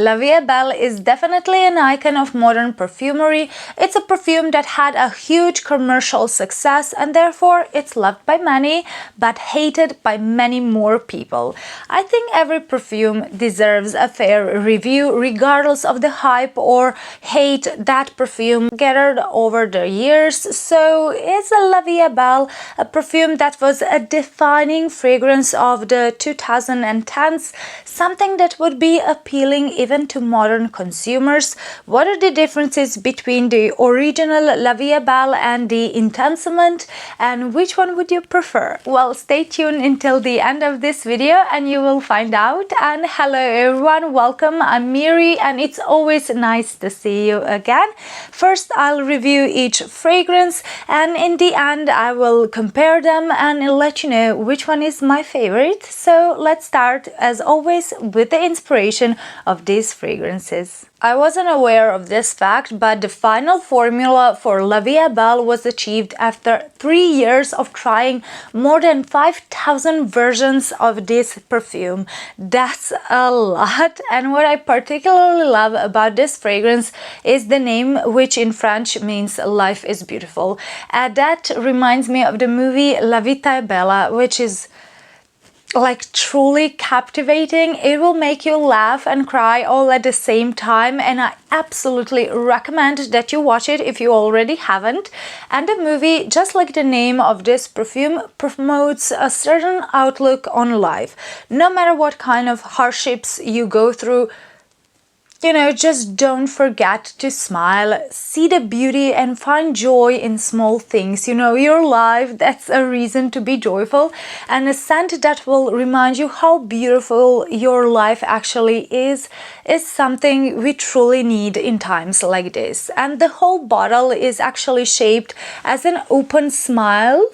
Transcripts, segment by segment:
La Vie Est Belle is definitely an icon of modern perfumery. It's a perfume that had a huge commercial success and therefore it's loved by many but hated by many more people. I think every perfume deserves a fair review regardless of the hype or hate that perfume gathered over the years. So is La Vie Est Belle a perfume that was a defining fragrance of the 2010s, something that would be appealing even to modern consumers? What are the differences between the original La Vie Est Belle and the Intesement, and which one would you prefer? Well, stay tuned until the end of this video and you will find out. And hello everyone, welcome. I'm Miri and it's always nice to see you again. First, I'll review each fragrance and in the end I will compare them and let you know which one is my favorite. So let's start as always with the inspiration of these fragrances. I wasn't aware of this fact, but the final formula for La Vie Est Belle was achieved after 3 years of trying more than 5,000 versions of this perfume. That's a lot, and what I particularly love about this fragrance is the name, which in French means life is beautiful. That reminds me of the movie La Vie Est Belle, which is like truly captivating. It will make you laugh and cry all at the same time, and I absolutely recommend that you watch it if you already haven't. And the movie, just like the name of this perfume, promotes a certain outlook on life. No matter what kind of hardships you go through, just don't forget to smile, see the beauty and find joy in small things. Your life, that's a reason to be joyful, and a scent that will remind you how beautiful your life actually is something we truly need in times like this. And the whole bottle is actually shaped as an open smile,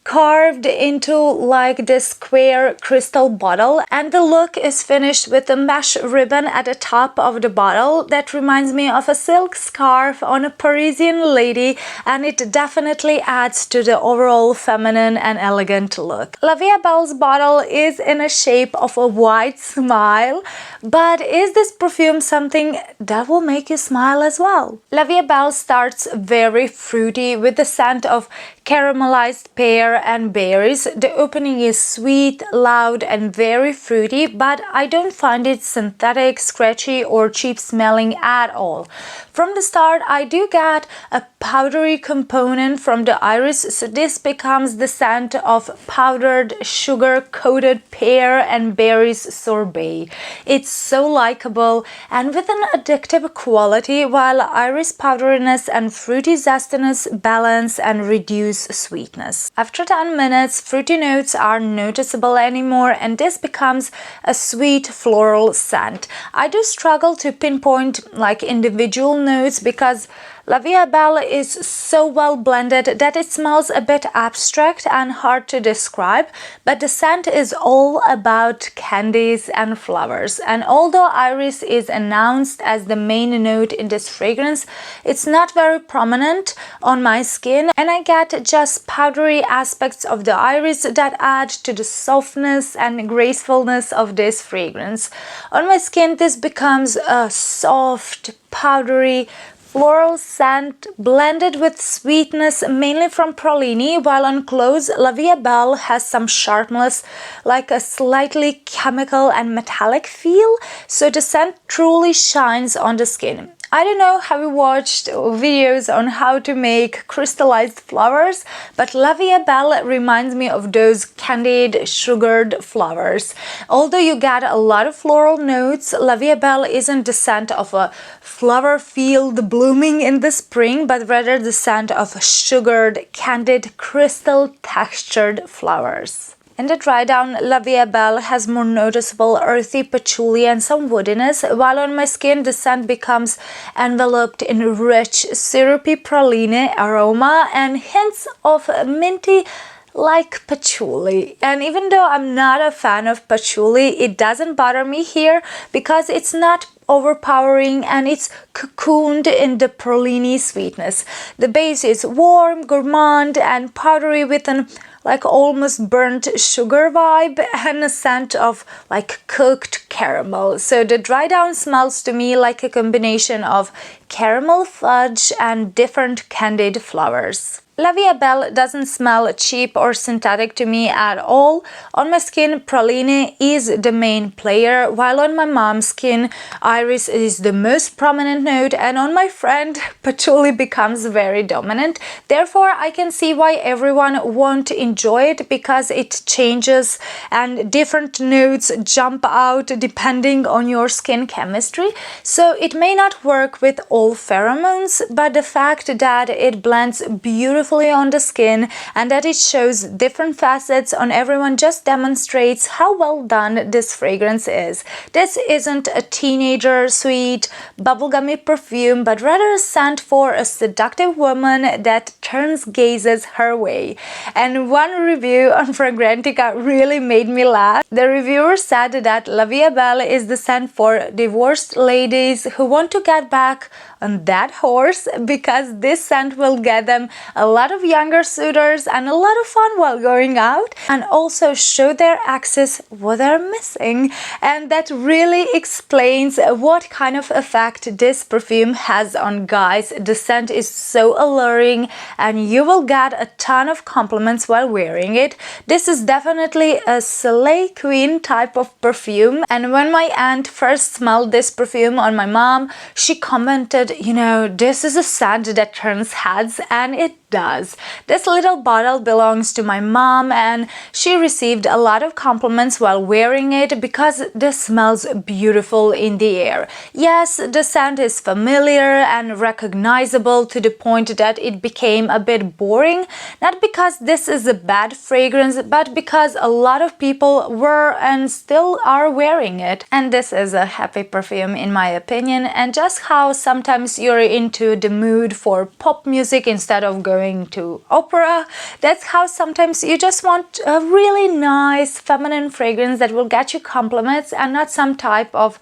carved into like this square crystal bottle, and the look is finished with a mesh ribbon at the top of the bottle that reminds me of a silk scarf on a Parisian lady, and it definitely adds to the overall feminine and elegant look. La Vie Est Belle's bottle is in a shape of a wide smile, but is this perfume something that will make you smile as well? La Vie Est Belle starts very fruity with the scent of caramelized pear and berries. The opening is sweet, loud and very fruity, but I don't find it synthetic, scratchy or cheap smelling at all. From the start, I do get a powdery component from the iris, so this becomes the scent of powdered, sugar-coated pear and berries sorbet. It's so likable and with an addictive quality, while iris powderiness and fruity zestiness balance and reduce sweetness. After 10 minutes, fruity notes are noticeable anymore, and this becomes a sweet floral scent. I do struggle to pinpoint like individual notes because La Vie Est Belle is so well blended that it smells a bit abstract and hard to describe, but the scent is all about candies and flowers. And although iris is announced as the main note in this fragrance, it's not very prominent on my skin, and I get just powdery aspects of the iris that add to the softness and gracefulness of this fragrance. On my skin, this becomes a soft, powdery, floral scent blended with sweetness mainly from pralini, while on close La Vie Est Belle has some sharpness, like a slightly chemical and metallic feel, so the scent truly shines on the skin. I don't know how you watched videos on how to make crystallized flowers, but La Vie Est Belle reminds me of those candied, sugared flowers. Although you get a lot of floral notes, La Vie Est Belle isn't the scent of a flower field blooming in the spring, but rather the scent of sugared, candied, crystal textured flowers. In the dry down, La Vie Est Belle has more noticeable earthy patchouli and some woodiness, while on my skin the scent becomes enveloped in rich syrupy praline aroma and hints of minty like patchouli. And even though I'm not a fan of patchouli, it doesn't bother me here because it's not overpowering and it's cocooned in the praline sweetness. The base is warm, gourmand and powdery with an like almost burnt sugar vibe and a scent of like cooked caramel. So the dry down smells to me like a combination of caramel fudge and different candied flowers. La Vie Est Belle doesn't smell cheap or synthetic to me at all. On my skin, praline is the main player, while on my mom's skin, iris is the most prominent note, and on my friend, patchouli becomes very dominant. Therefore, I can see why everyone won't enjoy it, because it changes and different notes jump out depending on your skin chemistry. So it may not work with all pheromones, but the fact that it blends beautifully on the skin and that it shows different facets on everyone just demonstrates how well done this fragrance is. This isn't a teenager sweet bubblegummy perfume, but rather a scent for a seductive woman that turns gazes her way. And one review on Fragrantica really made me laugh. The reviewer said that La Vie Est Belle is the scent for divorced ladies who want to get back on that horse, because this scent will get them a lot of younger suitors and a lot of fun while going out, and also show their exes what they're missing. And that really explains what kind of effect this perfume has on guys. The scent is so alluring and you will get a ton of compliments while wearing it. This is definitely a slay queen type of perfume, and when my aunt first smelled this perfume on my mom, she commented, you know, this is a scent that turns heads, and it does. This little bottle belongs to my mom, and she received a lot of compliments while wearing it because this smells beautiful in the air. Yes, the scent is familiar and recognizable to the point that it became a bit boring, not because this is a bad fragrance, but because a lot of people were and still are wearing it. And this is a happy perfume in my opinion, and just how sometimes you're into the mood for pop music instead of going to opera, that's how sometimes you just want a really nice feminine fragrance that will get you compliments and not some type of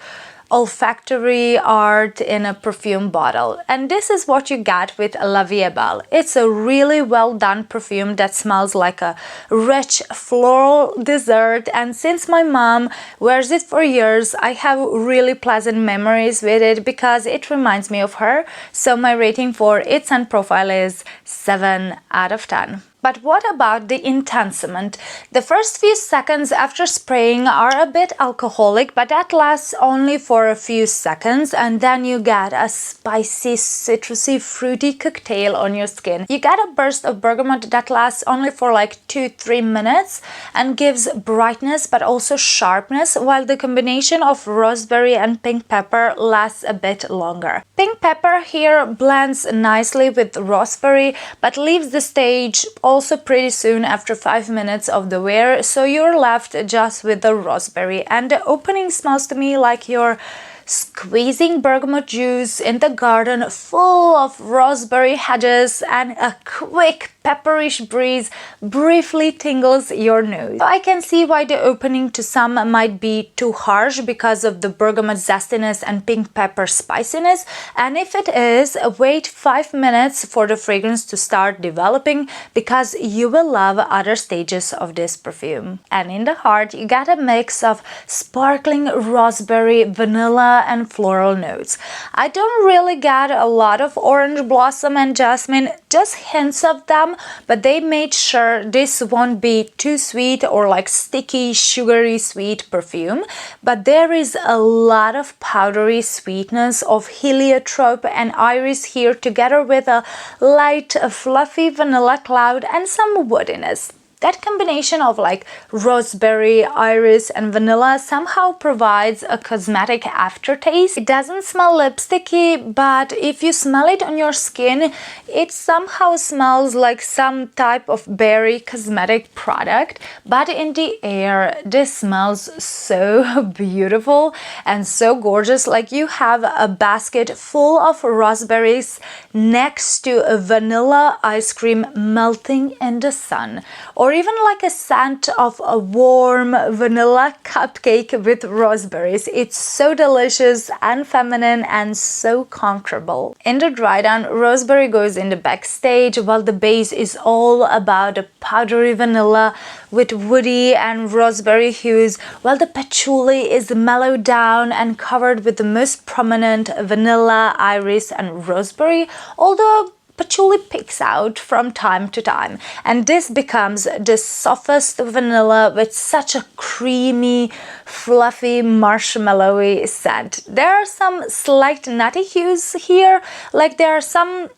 olfactory art in a perfume bottle. And this is what you get with La Vie Est Belle. It's a really well done perfume that smells like a rich floral dessert, and since my mom wears it for years, I have really pleasant memories with it because it reminds me of her. So my rating for its scent profile is 7 out of 10. But what about the Intesement? The first few seconds after spraying are a bit alcoholic, but that lasts only for a few seconds, and then you get a spicy, citrusy, fruity cocktail on your skin. You get a burst of bergamot that lasts only for like 2-3 minutes and gives brightness but also sharpness, while the combination of roseberry and pink pepper lasts a bit longer. Pink pepper here blends nicely with raspberry but leaves the stage also pretty soon after 5 minutes of the wear, so you're left just with the raspberry. And the opening smells to me like you're squeezing bergamot juice in the garden full of raspberry hedges, and a quick pepperish breeze briefly tingles your nose. So I can see why the opening to some might be too harsh because of the bergamot zestiness and pink pepper spiciness, and if it is, wait 5 minutes for the fragrance to start developing, because you will love other stages of this perfume. And in the heart you get a mix of sparkling raspberry, vanilla and floral notes. I don't really get a lot of orange blossom and jasmine, just hints of them, but they made sure this won't be too sweet or like sticky, sugary sweet perfume. But there is a lot of powdery sweetness of heliotrope and iris here, together with a light, fluffy vanilla cloud and some woodiness. That combination of like raspberry, iris and vanilla somehow provides a cosmetic aftertaste. It doesn't smell lipsticky, but if you smell it on your skin, it somehow smells like some type of berry cosmetic product. But in the air, this smells so beautiful and so gorgeous, like you have a basket full of raspberries next to a vanilla ice cream melting in the sun. Or even like a scent of a warm vanilla cupcake with raspberries. It's so delicious and feminine and so comfortable. In the dry down, raspberry goes in the backstage, while the base is all about a powdery vanilla with woody and raspberry hues, while the patchouli is mellowed down and covered with the most prominent vanilla, iris and raspberry, although patchouli peeks out from time to time, and this becomes the softest vanilla with such a creamy, fluffy, marshmallowy scent. There are some slight nutty hues here, like there are some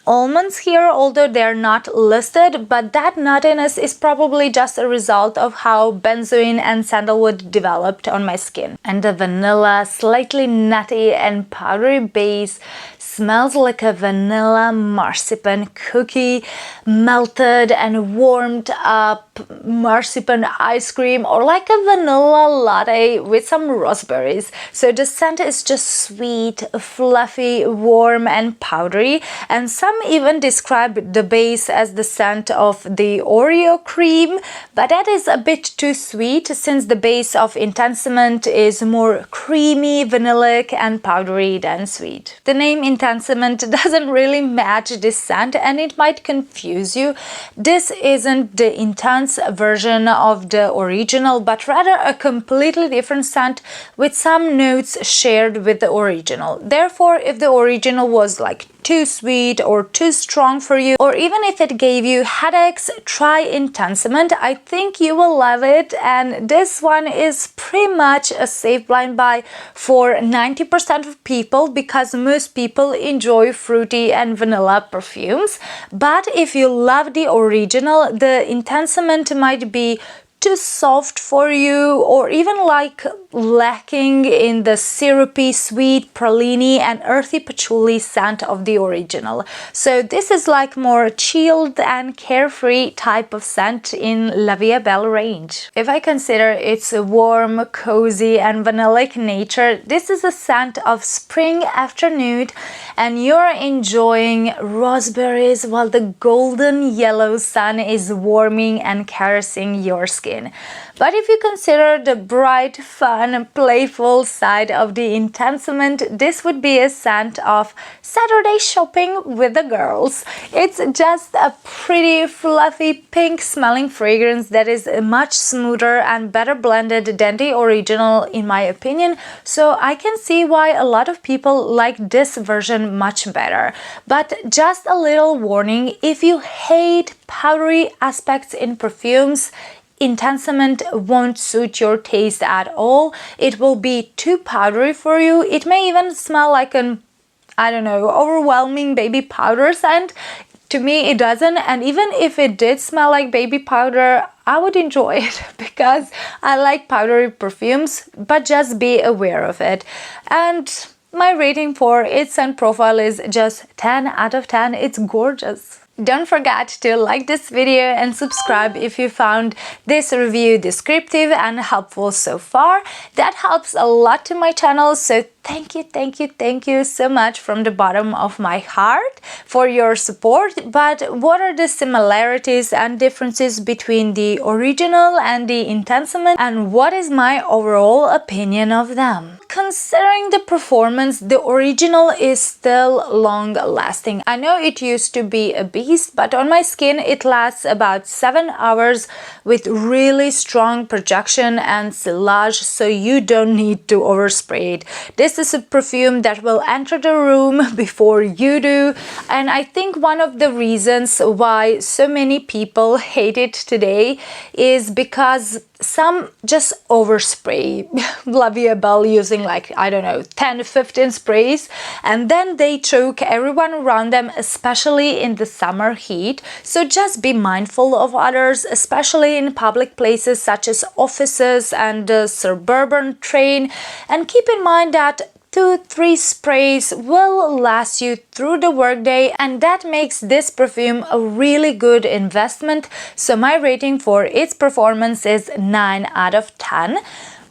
almonds here, although they're not listed, but that nuttiness is probably just a result of how benzoin and sandalwood developed on my skin. And the vanilla, slightly nutty and powdery base smells like a vanilla marzipan cookie, melted and warmed up marzipan ice cream, or like a vanilla latte with some raspberries. So the scent is just sweet, fluffy, warm and powdery, and some even describe the base as the scent of the Oreo cream, but that is a bit too sweet since the base of Intesement is more creamy, vanillic and powdery than sweet. The name Intesement doesn't really match this scent and it might confuse you. This isn't the intense version of the original, but rather a completely different scent with some notes shared with the original. Therefore, if the original was like too sweet or too strong for you, or even if it gave you headaches, try Intesement. I think you will love it, and this one is pretty much a safe blind buy for 90% of people because most people enjoy fruity and vanilla perfumes. But if you love the original, the Intesement might be too soft for you, or even like lacking in the syrupy, sweet, pralini and earthy patchouli scent of the original. So this is like more chilled and carefree type of scent in La Vie Est Belle range. If I consider its warm, cozy and vanillic nature, this is a scent of spring afternoon and you're enjoying raspberries while the golden yellow sun is warming and caressing your skin. But if you consider the bright, fun, playful side of the Intesement, this would be a scent of Saturday shopping with the girls. It's just a pretty, fluffy, pink smelling fragrance that is much smoother and better blended than the original in my opinion, so I can see why a lot of people like this version much better. But just a little warning, if you hate powdery aspects in perfumes, Intesement won't suit your taste at all. It will be too powdery for you. It may even smell like an, I don't know, overwhelming baby powder scent. To me, it doesn't, and even if it did smell like baby powder, I would enjoy it because I like powdery perfumes, but just be aware of it. And my rating for its scent profile is just 10 out of 10. It's gorgeous. Don't forget to like this video and subscribe if you found this review descriptive and helpful so far. That helps a lot to my channel, so thank you so much from the bottom of my heart for your support. But what are the similarities and differences between the original and the Intesement, and what is my overall opinion of them? Considering the performance, the original is still long lasting. I know it used to be a beast, but on my skin it lasts about 7 hours with really strong projection and sillage, so you don't need to overspray it. This is a perfume that will enter the room before you do, and I think one of the reasons why so many people hate it today is because some just overspray La Vie Est Belle using like, I don't know, 10-15 sprays, and then they choke everyone around them, especially in the summer heat. So just be mindful of others, especially in public places such as offices and the suburban train, and keep in mind that 2-3 sprays will last you through the workday, and that makes this perfume a really good investment. So my rating for its performance is 9 out of 10.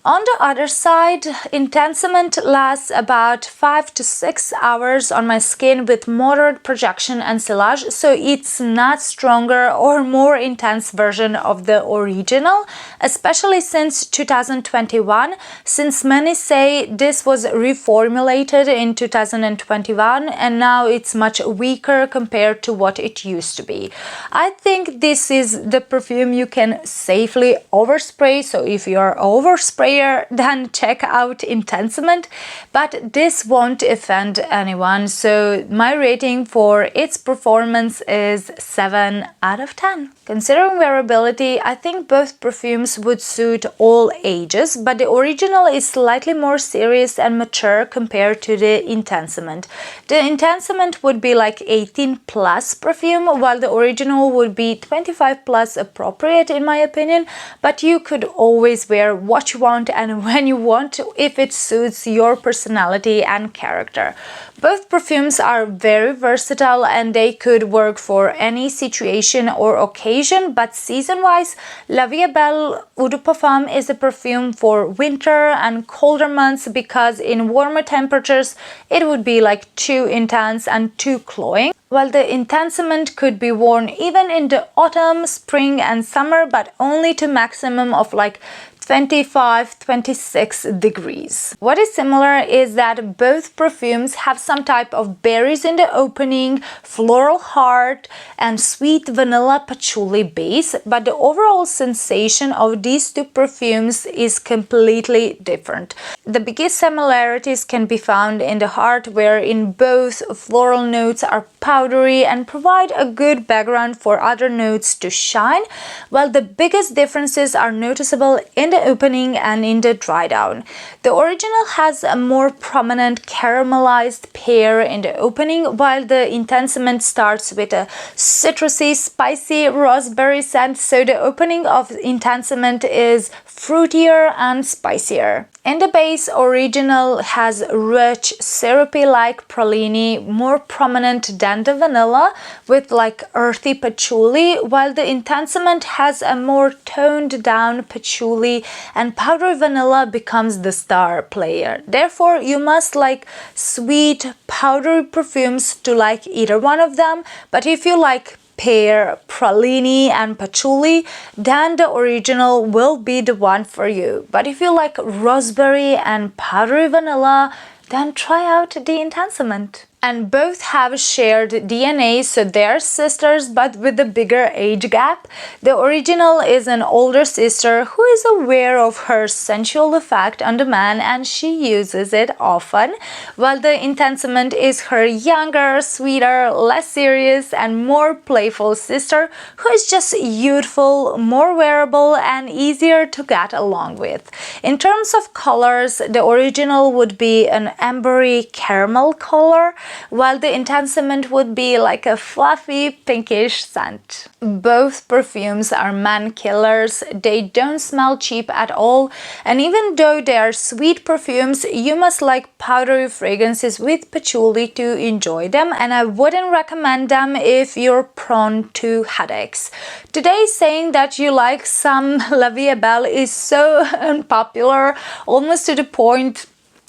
On the other side, Intesement lasts about 5 to 6 hours on my skin with moderate projection and sillage, so it's not stronger or more intense version of the original, especially since 2021, since many say this was reformulated in 2021 and now it's much weaker compared to what it used to be. I think this is the perfume you can safely overspray, so if you're oversprayer, then check out Intesement, but this won't offend anyone, so my rating for its performance is 7 out of 10. Considering wearability, I think both perfumes would suit all ages, but the original is slightly more serious and mature compared to the Intesement. The Intesement would be like 18 plus perfume, while the original would be 25 plus appropriate in my opinion, but you could always wear what you want and when you want if it suits your personality and character. Both perfumes are very versatile and they could work for any situation or occasion, but season-wise, La Vie Est Belle Eau de Parfum is a perfume for winter and colder months because in warmer temperatures it would be like too intense and too cloying, while the Intesement could be worn even in the autumn, spring and summer, but only to maximum of like 25-26 degrees. What is similar is that both perfumes have some type of berries in the opening, floral heart and sweet vanilla patchouli base, but the overall sensation of these two perfumes is completely different. The biggest similarities can be found in the heart, where in both floral notes are powdery and provide a good background for other notes to shine, while the biggest differences are noticeable in the opening and in the dry down. The original has a more prominent caramelized pear in the opening, while the Intesement starts with a citrusy, spicy raspberry scent, so the opening of Intesement is fruitier and spicier. In the base, original has rich, syrupy-like pralini, more prominent than the vanilla, with like earthy patchouli, while the Intesement has a more toned-down patchouli and powdery vanilla becomes the star player. Therefore, you must like sweet, powdery perfumes to like either one of them, but if you like pear, pralini and patchouli, then the original will be the one for you. But if you like raspberry and powdery vanilla, then try out the Intesement. And both have shared DNA, so they're sisters but with a bigger age gap. The original is an older sister who is aware of her sensual effect on the man and she uses it often, while the Intesement is her younger, sweeter, less serious and more playful sister who is just youthful, more wearable and easier to get along with. In terms of colors, the original would be an ambery caramel color, while the Intesement would be like a fluffy pinkish scent. Both perfumes are man killers, they don't smell cheap at all, and even though they are sweet perfumes, you must like powdery fragrances with patchouli to enjoy them, and I wouldn't recommend them if you're prone to headaches. Today, saying that you like some La Vie Est Belle is so unpopular, almost to the point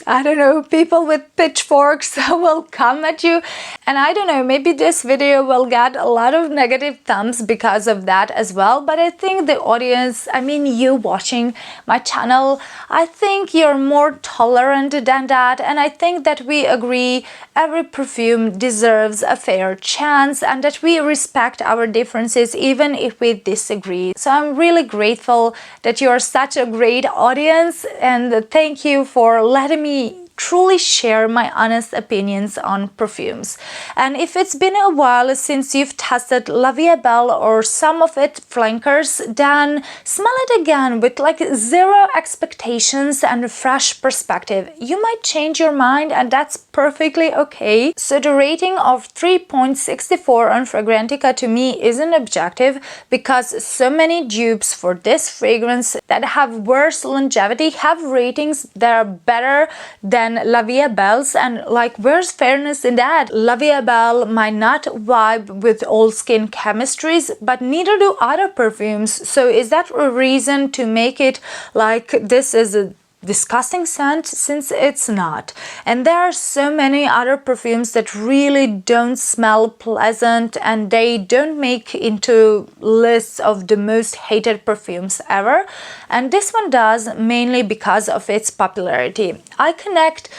I don't know, people with pitchforks will come at you, and I don't know, maybe this video will get a lot of negative thumbs because of that as well, but I think the audience, I mean you watching my channel, I think you're more tolerant than that, and I think that we agree every perfume deserves a fair chance and that we respect our differences even if we disagree. So I'm really grateful that you're such a great audience, and thank you for letting me truly share my honest opinions on perfumes. And if it's been a while since you've tested La Vie Est Belle or some of its flankers, then smell it again with like zero expectations and a fresh perspective. You might change your mind and that's perfectly okay. So the rating of 3.64 on Fragrantica to me isn't objective because so many dupes for this fragrance that have worse longevity have ratings that are better than La Vie Est Belle's, and like where's fairness in that? La Vie Est Belle might not vibe with all skin chemistries, but neither do other perfumes, so is that a reason to make it like this is a disgusting scent, since it's not. And there are so many other perfumes that really don't smell pleasant and they don't make into lists of the most hated perfumes ever. And this one does, mainly because of its popularity. I connect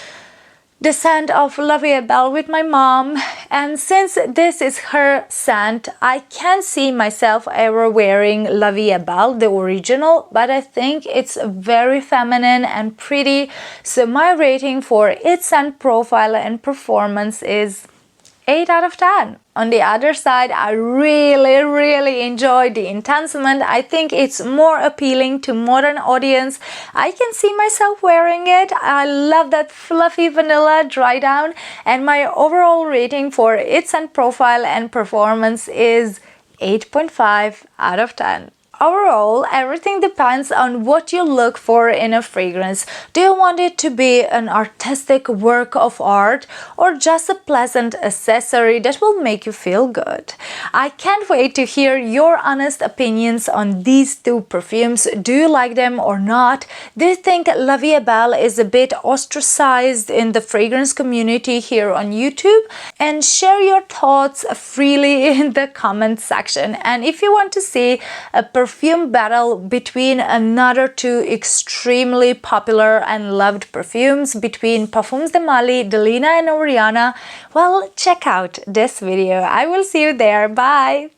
the scent of La Vie Est Belle with my mom, and since this is her scent, I can't see myself ever wearing La Vie Est Belle, the original, but I think it's very feminine and pretty, so my rating for its scent profile and performance is 8 out of 10. On the other side, I really enjoy the Intesement. I think it's more appealing to modern audience. I can see myself wearing it. I love that fluffy vanilla dry down, and my overall rating for its scent profile and performance is 8.5 out of 10. Overall, everything depends on what you look for in a fragrance. Do you want it to be an artistic work of art or just a pleasant accessory that will make you feel good? I can't wait to hear your honest opinions on these two perfumes. Do you like them or not? Do you think La Vie Est Belle is a bit ostracized in the fragrance community here on YouTube? And share your thoughts freely in the comment section. And if you want to see a perfume battle between another two extremely popular and loved perfumes, between Parfums de Mali, Delina and Oriana, well, check out this video. I will see you there. Bye!